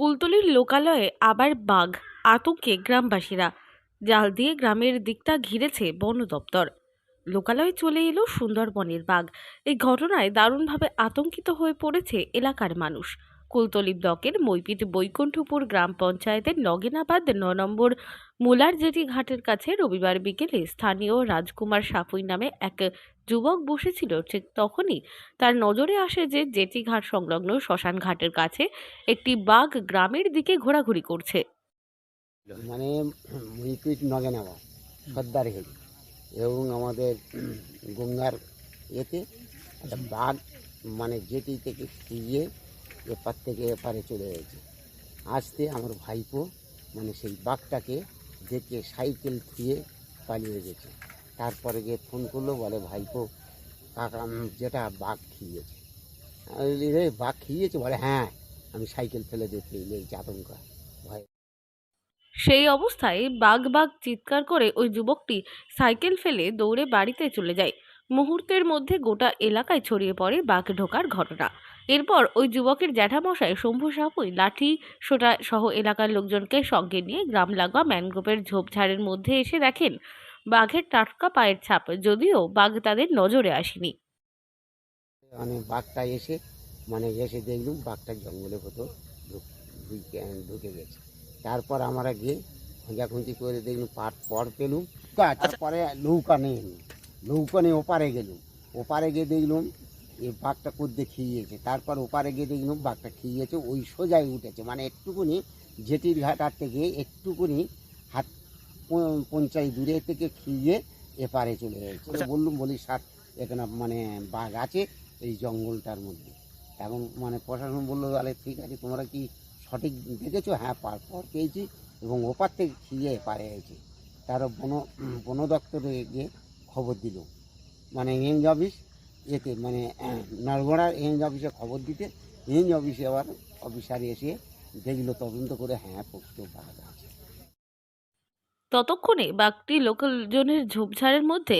কুলতলির লোকালয়ে আবার বাঘ, আতঙ্কে গ্রামবাসীরা। জাল দিয়ে গ্রামের দিকটা ঘিরেছে বন দপ্তর। লোকালয়ে চলে এলো সুন্দরবনের বাঘ। এই ঘটনায় দারুণভাবে আতঙ্কিত হয়ে পড়েছে এলাকার মানুষ। কুলতলি ব্লকের মইপিট বৈকুণ্ঠপুর গ্রাম পঞ্চায়েতের নগেনাবাদ ৯ নম্বর মুলার জেটি ঘাটের কাছে রবিবার বিকেলে স্থানীয় রাজকুমার সাপুই নামে এক যুবক বসেছিল। ঠিক তখনই তার নজরে আসে যে জেটি ঘাট সংলগ্ন শ্মশান ঘাটের কাছে একটি বাঘ গ্রামের দিকে ঘোরাঘুরি করছে। মানে মইপিট নগেনাবাদ সর্দার হিল এবং আমাদের গঙ্গার এতে একটা বাঘ মানে জেটি থেকে ফিরিয়ে এপার থেকে এপারে চলে গেছে। আসতে আমার ভাইপো মানে সেই বাঘটাকে দেখে সাইকেল থুয়ে পালিয়ে গেছে। তারপরে গিয়ে ফোন করলো, বলে ভাইপো কাকা যেটা বাঘ খেয়েছে। রে বাঘ খেয়েছে? বলে হ্যাঁ, আমি সাইকেল ফেলে দেখতে লেগেছি আতঙ্ক ভয়। সেই অবস্থায় বাঘ বাঘ চিৎকার করে ওই যুবকটি সাইকেল ফেলে দৌড়ে বাড়িতে চলে যায়। মুহূর্তের মধ্যে গোটা এলাকায় ছড়িয়ে পড়ে বাঘ ঢোকার ঘটনা। এরপর ওই যুবকের জ্যাঠামশাই শম্ভু সাপুই লাঠি সোটা সহ এলাকার লোকজনকে সঙ্গে নিয়ে গ্রাম লাগোয়া ম্যানগ্রোভের ঝোপঝাড়ের মধ্যে এসে দেখেন বাঘের টাটকা পায়ের ছাপ, যদিও বাঘ তাদের নজরে আসেনি। মানে বাঘটা এসে দেখলুম বাঘটা জঙ্গলের ভেতর ঢুকে গেছে। তারপর আমরা গিয়ে খোঁজাখুঁজি করে দেখলুম পর পেলুম। তারপরে নৌকা নিয়ে ওপারে গেলুম। ওপারে গিয়ে দেখলুম এই বাঘটা কোদ্দে খেয়েছে। তারপর ওপারে গিয়ে দেখলুম বাঘটা খেয়েছে, ওই সোজাই উঠেছে। মানে একটুকুনি জেটির ঘাটার থেকে একটুকুনি হাত পঞ্চাশ দূরে থেকে খেয়ে এপারে চলে গেছে। বলি স্যার এখানে মানে বাঘ আছে এই জঙ্গলটার মধ্যে। এখন মানে প্রশাসন বললো, তাহলে ঠিক আছে, তোমরা কি সঠিক দেখেছো? হ্যাঁ, পর পেয়েছি এবং ওপার থেকে খেয়ে এপারে গেছে। তারও বন দপ্তরে গিয়ে খবর দিল, মানে রেঞ্জ অফিস এতে মানে নরগড়ার রেঞ্জ অফিসে খবর দিতে, রেঞ্জ অফিসে আবার অফিসার এসে দেখলো, তদন্ত করে হ্যাঁ প্রকৃত বাঘ আছে। ততক্ষণে বাঘটি লোকজনের ঝোপঝাড়ের মধ্যে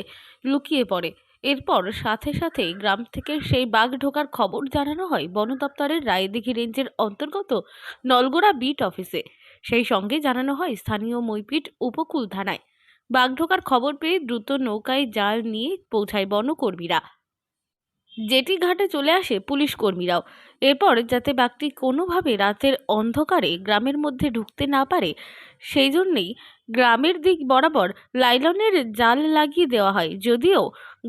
লুকিয়ে পড়ে। এরপর সাথে সাথেই গ্রাম থেকে সেই বাঘ ঢোকার খবর জানানো হয় বন দপ্তরের রায়দিঘি রেঞ্জের অন্তর্গত নলগোড়া বিট অফিসে। সেই সঙ্গে জানানো হয় স্থানীয় মইপিট উপকূল থানায়। বাঘ ঢোকার খবর পেয়ে দ্রুত নৌকায় জাল নিয়ে পৌঁছায় বনকর্মীরা। জেটি ঘাটে চলে আসে পুলিশ কর্মীরাও। এরপর যাতে বাঘটি কোনোভাবে রাতের অন্ধকারে গ্রামের মধ্যে ঢুকতে না পারে, সেই জন্যেই গ্রামের দিক বরাবর লাইলনের জাল লাগিয়ে দেওয়া হয়। যদিও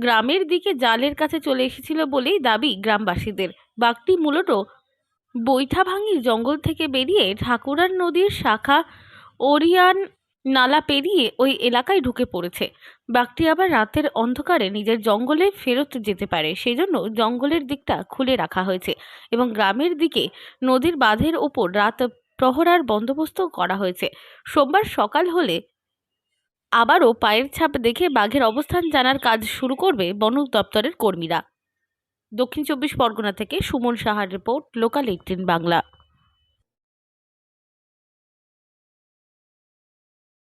গ্রামের দিকে জালের কাছে চলে এসেছিল বলেই দাবি গ্রামবাসীদের। বাঘটি মূলত বৈঠাভাঙি জঙ্গল থেকে বেরিয়ে ঠাকুরার নদীর শাখা ওরিয়ান নালা পেরিয়ে ওই এলাকায় ঢুকে পড়েছে। বাঘটি আবার রাতের অন্ধকারে নিজের জঙ্গলে ফেরত যেতে পারে, সেজন্য জঙ্গলের দিকটা খুলে রাখা হয়েছে এবং গ্রামের দিকে নদীর বাঁধের ওপর রাত প্রহরার বন্দোবস্ত করা হয়েছে। সোমবার সকাল হলে আবারও পায়ের ছাপ দেখে বাঘের অবস্থান জানার কাজ শুরু করবে বন দপ্তরের কর্মীরা। দক্ষিণ ২৪ পরগনা থেকে সুমন সাহার রিপোর্ট, লোকাল ১৮ বাংলা।